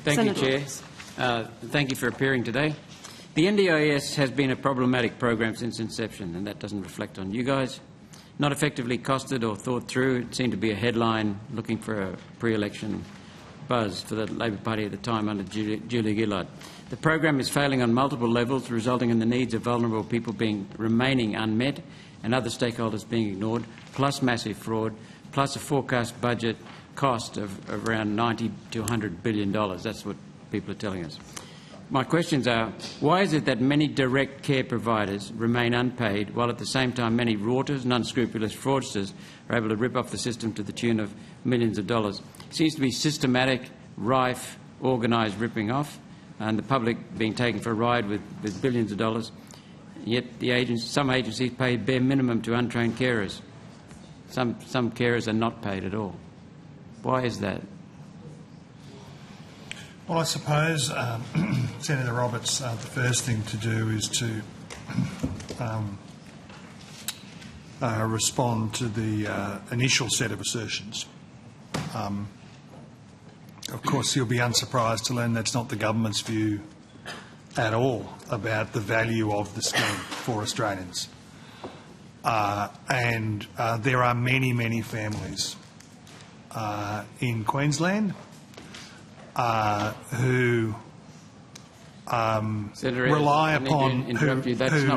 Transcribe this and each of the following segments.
Thank you, Chair. Thank you for appearing today. The NDIS has been a problematic program since inception, and that doesn't reflect on you guys. Not effectively costed or thought through. It seemed to be a headline looking for a pre-election buzz for the Labor Party at the time under Julia Gillard. The program is failing on multiple levels, resulting in the needs of vulnerable people remaining unmet and other stakeholders being ignored, plus massive fraud, plus a forecast budget cost of around $90 to $100 billion. That's what people are telling us. My questions are, why is it that many direct care providers remain unpaid, while at the same time many rauters and unscrupulous fraudsters are able to rip off the system to the tune of millions of dollars? It seems to be systematic, rife, organised ripping off, and the public being taken for a ride with billions of dollars. Yet some agencies pay bare minimum to untrained carers. Some carers are not paid at all. Why is that? Well, I suppose, Senator Roberts, the first thing to do is to respond to the initial set of assertions. Of course, you'll be unsurprised to learn that's not the government's view at all about the value of the scheme for Australians. And there are many, many families in Queensland who rely upon... Senator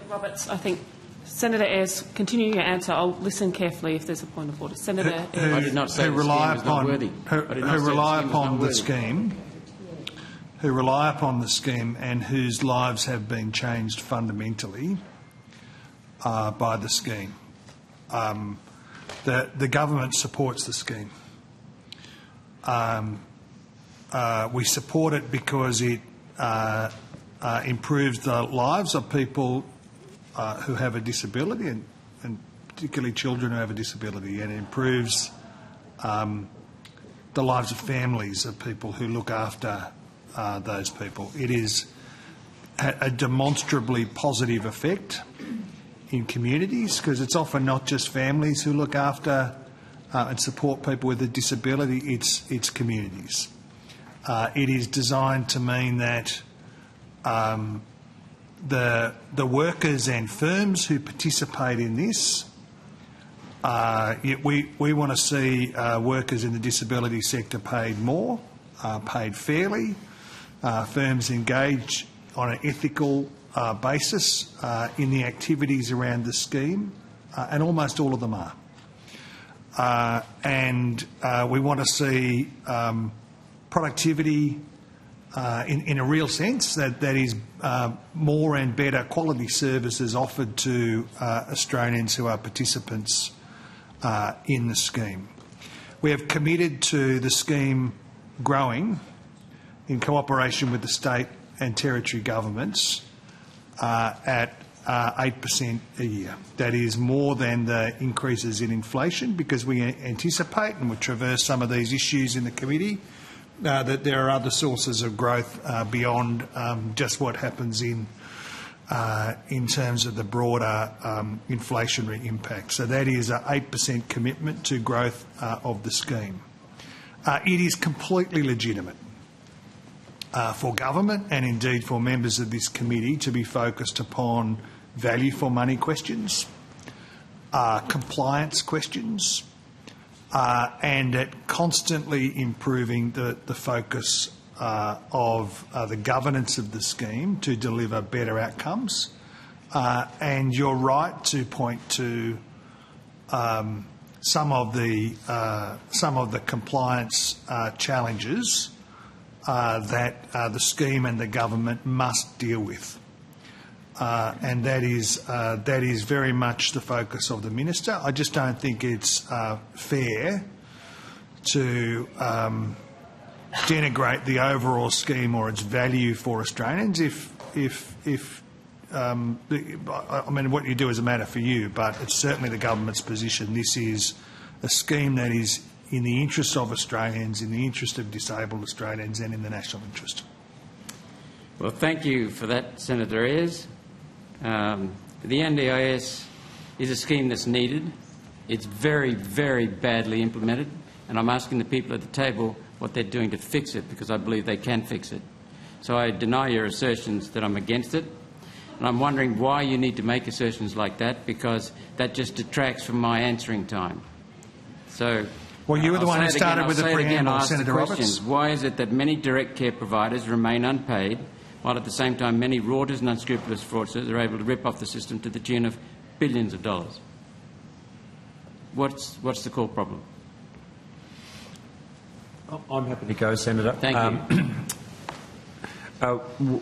Roberts, I think Senator Ayres, continue your answer. I'll listen carefully if there's a point of order. Senator Ayres. I did not say the scheme was not worthy. Who rely upon the scheme and whose lives have been changed fundamentally by the scheme. The government supports the scheme. We support it because it improves the lives of people who have a disability, and particularly children who have a disability, and it improves the lives of families of people who look after those people. It is a demonstrably positive effect in communities, because it's often not just families who look after and support people with a disability, it's communities. It is designed to mean that the workers and firms who participate in this, we want to see workers in the disability sector paid more, paid fairly, firms engage on an ethical basis in the activities around the scheme, and almost all of them are. And we want to see productivity in a real sense, that is more and better quality services offered to Australians who are participants in the scheme. We have committed to the scheme growing in cooperation with the state and territory governments at 8% a year. That is more than the increases in inflation, because we anticipate, and we traverse some of these issues in the committee, that there are other sources of growth beyond just what happens in terms of the broader inflationary impact. So that is an 8% commitment to growth of the scheme. It is completely legitimate for government, and indeed for members of this committee, to be focused upon value for money questions, compliance questions, and at constantly improving the focus of the governance of the scheme to deliver better outcomes. And you're right to point to some of the compliance challenges that the scheme and the government must deal with. And that is very much the focus of the Minister. I just don't think it's fair to denigrate the overall scheme or its value for Australians. I mean, what you do is a matter for you, but it's certainly the government's position. This is a scheme that is in the interest of Australians, in the interest of disabled Australians, and in the national interest. Well, thank you for that, Senator Ayres. The NDIS is a scheme that's needed. It's very, very badly implemented, and I'm asking the people at the table what they're doing to fix it, because I believe they can fix it. So I deny your assertions that I'm against it. And I'm wondering why you need to make assertions like that, because that just detracts from my answering time. So, well, you were the one who started with the preamble, Senator Roberts. Why is it that many direct care providers remain unpaid, while at the same time many fraudsters and unscrupulous fraudsters are able to rip off the system to the tune of billions of dollars? What's the core problem? I'm happy to go, Senator. Thank you.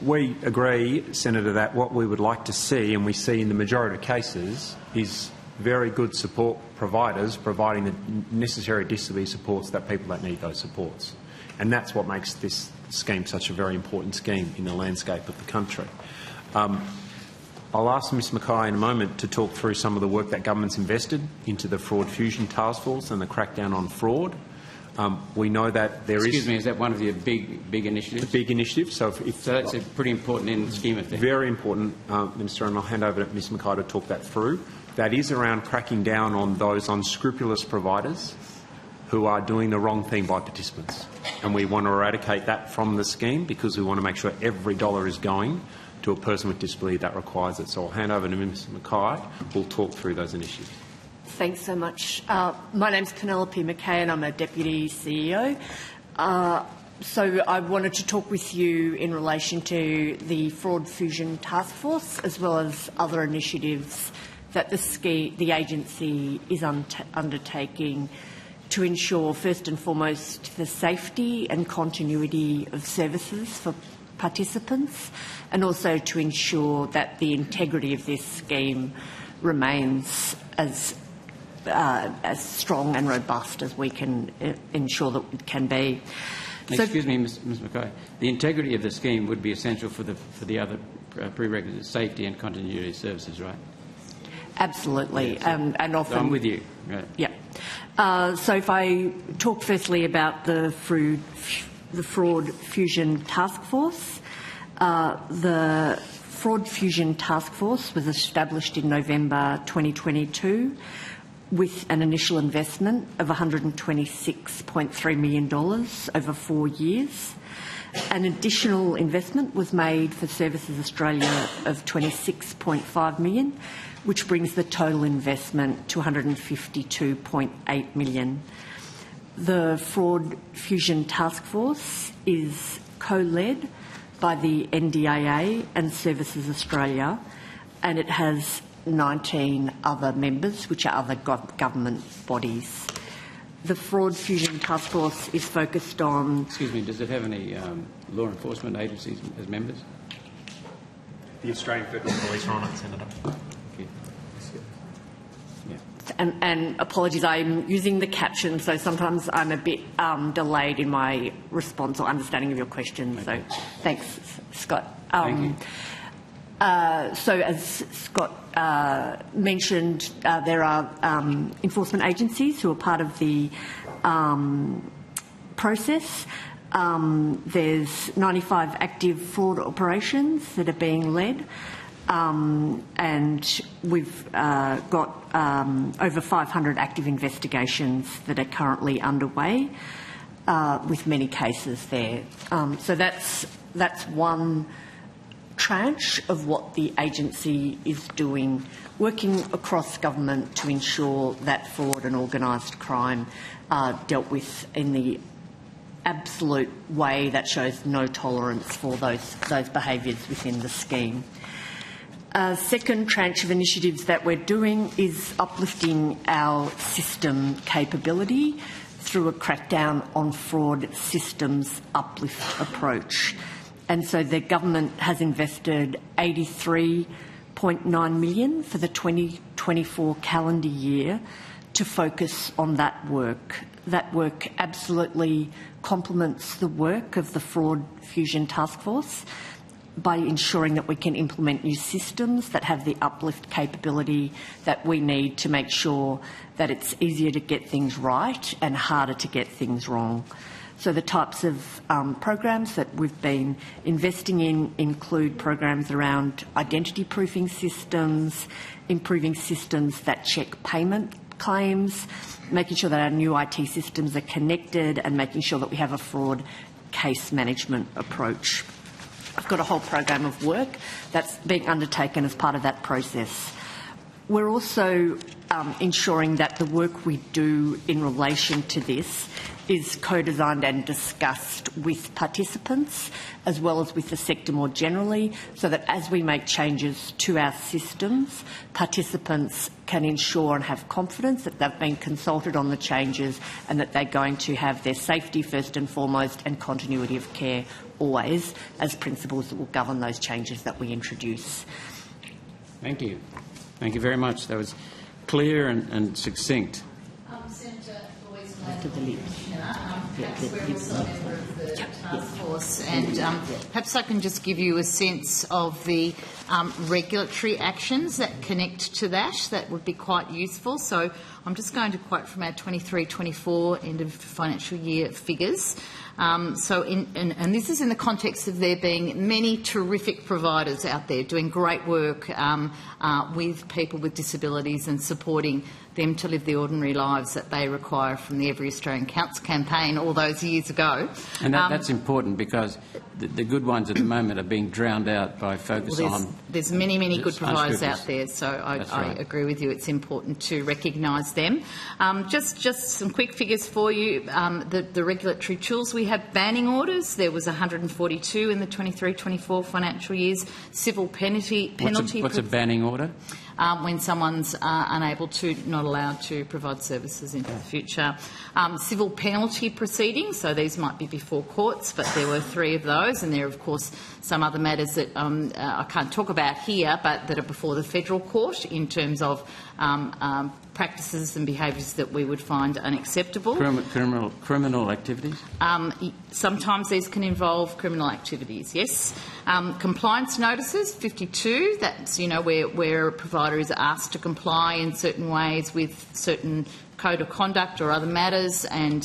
We agree, Senator, that what we would like to see, and we see in the majority of cases, is very good support providers providing the necessary disability supports that people that need those supports. And that's what makes this scheme such a very important scheme in the landscape of the country. I'll ask Ms Mackay in a moment to talk through some of the work that government's invested into the Fraud Fusion Taskforce and the crackdown on fraud. We know that there Excuse me, is that one of your big initiatives? It's a big initiative. So that's pretty important in the scheme of things. Very important, Minister, and I'll hand over to Ms Mackay to talk that through. That is around cracking down on those unscrupulous providers who are doing the wrong thing by participants. And we want to eradicate that from the scheme, because we want to make sure every dollar is going to a person with disability that requires it. So I'll hand over to Ms Mackay, who will talk through those initiatives. Thanks so much. My name's Penelope Mackay and I'm a Deputy CEO. So I wanted to talk with you in relation to the Fraud Fusion Taskforce, as well as other initiatives that the agency is undertaking to ensure, first and foremost, the safety and continuity of services for participants, and also to ensure that the integrity of this scheme remains as strong and robust as we can ensure that it can be. Excuse me, Ms Mackay. The integrity of the scheme would be essential for the other prerequisites, safety and continuity of services, right? Absolutely, yeah, and often. So I'm with you. Right. Yeah. So if I talk firstly about the Fraud Fusion Taskforce, the Fraud Fusion Taskforce was established in November 2022 with an initial investment of $126.3 million over 4 years. An additional investment was made for Services Australia of $26.5 million, which brings the total investment to $152.8 million. The Fraud Fusion Taskforce is co-led by the NDIA and Services Australia, and it has 19 other members, which are other government bodies. The Fraud Fusion Taskforce is focused on... Excuse me, does it have any law enforcement agencies as members? The Australian Federal Police are on it, Senator. And apologies, I'm using the caption, so sometimes I'm a bit delayed in my response or understanding of your question. Okay. So thanks, Scott. Thank you. So as Scott mentioned, there are enforcement agencies who are part of the process. There's 95 active fraud operations that are being led. And we've got over 500 active investigations that are currently underway, with many cases there. So that's one tranche of what the agency is doing, working across government to ensure that fraud and organised crime are dealt with in the absolute way that shows no tolerance for those behaviours within the scheme. Second tranche of initiatives that we're doing is uplifting our system capability through a crackdown on fraud systems uplift approach. And so the government has invested $83.9 million for the 2024 calendar year to focus on that work. That work absolutely complements the work of the Fraud Fusion Taskforce by ensuring that we can implement new systems that have the uplift capability that we need to make sure that it's easier to get things right and harder to get things wrong. So the types of programs that we've been investing in include programs around identity proofing systems, improving systems that check payment claims, making sure that our new IT systems are connected, and making sure that we have a fraud case management approach. I've got a whole program of work that's being undertaken as part of that process. We're also ensuring that the work we do in relation to this is co-designed and discussed with participants as well as with the sector more generally, so that as we make changes to our systems, participants can ensure and have confidence that they've been consulted on the changes and that they're going to have their safety first and foremost and continuity of care always as principles that will govern those changes that we introduce. Thank you. Thank you very much. That was clear and succinct. Senator Louise To the lips. we're also a member of the task force, and perhaps I can just give you a sense of the regulatory actions that connect to that. That would be quite useful. So I'm just going to quote from our 23-24 end of financial year figures. And this is in the context of there being many terrific providers out there doing great work with people with disabilities and supporting them to live the ordinary lives that they require from the Every Australian Counts campaign all those years ago. And that's important, because the good ones at the moment are being drowned out by focus on... There's many good providers out there, so I agree with you. It's important to recognise them. Just some quick figures for you. The regulatory tools, we have banning orders. There was 142 in the 23-24 financial years. Civil penalty... What's a banning order? When someone's not allowed to provide services into the future. Civil penalty proceedings, so these might be before courts, but there were 3 of those, and there are, of course, some other matters that I can't talk about here, but that are before the federal court in terms of practices and behaviours that we would find unacceptable. Criminal activities? Sometimes these can involve criminal activities, yes. Compliance notices, 52. That's, where a provider is asked to comply in certain ways with certain code of conduct or other matters, and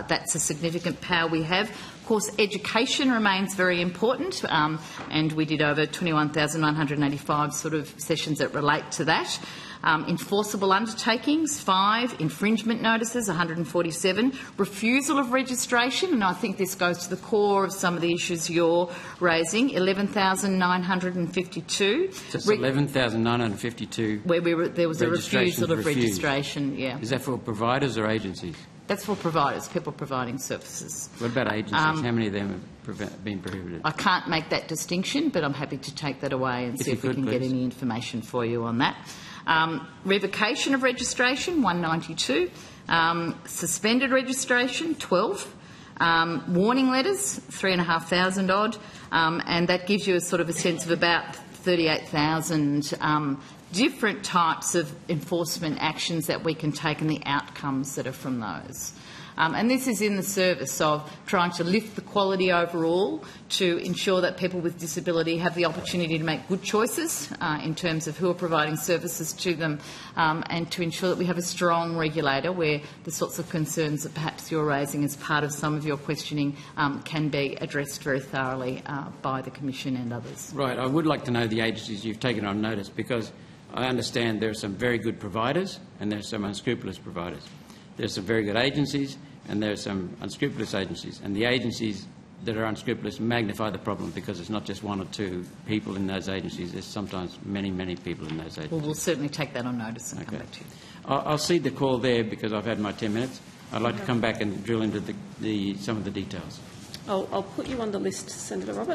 that's a significant power we have. Of course, education remains very important, and we did over 21,985 sort of sessions that relate to that. Enforceable undertakings, 5. Infringement notices, 147. Refusal of registration, and I think this goes to the core of some of the issues you're raising, 11,952. So it's 11,952 where there was a refusal of registration, yeah. Is that for providers or agencies? That's for providers, people providing services. What about agencies? How many of them have been prohibited? I can't make that distinction, but I'm happy to take that away and see if we can get any information for you on that. Revocation of registration, 192. Suspended registration, 12. Warning letters, 3,500 odd. And that gives you a sort of a sense of about 38,000 different types of enforcement actions that we can take and the outcomes that are from those. And this is in the service of trying to lift the quality overall to ensure that people with disability have the opportunity to make good choices in terms of who are providing services to them, and to ensure that we have a strong regulator where the sorts of concerns that perhaps you're raising as part of some of your questioning can be addressed very thoroughly by the Commission and others. Right. I would like to know the agencies you've taken on notice, because I understand there are some very good providers and there are some unscrupulous providers. There are some very good agencies and there are some unscrupulous agencies. And the agencies that are unscrupulous magnify the problem, because it's not just 1 or 2 people in those agencies. There's sometimes many people in those agencies. Well, we'll certainly take that on notice and come back to you. I'll cede the call there because I've had my 10 minutes. I'd like to come back and drill into some of the details. I'll put you on the list, Senator Robert.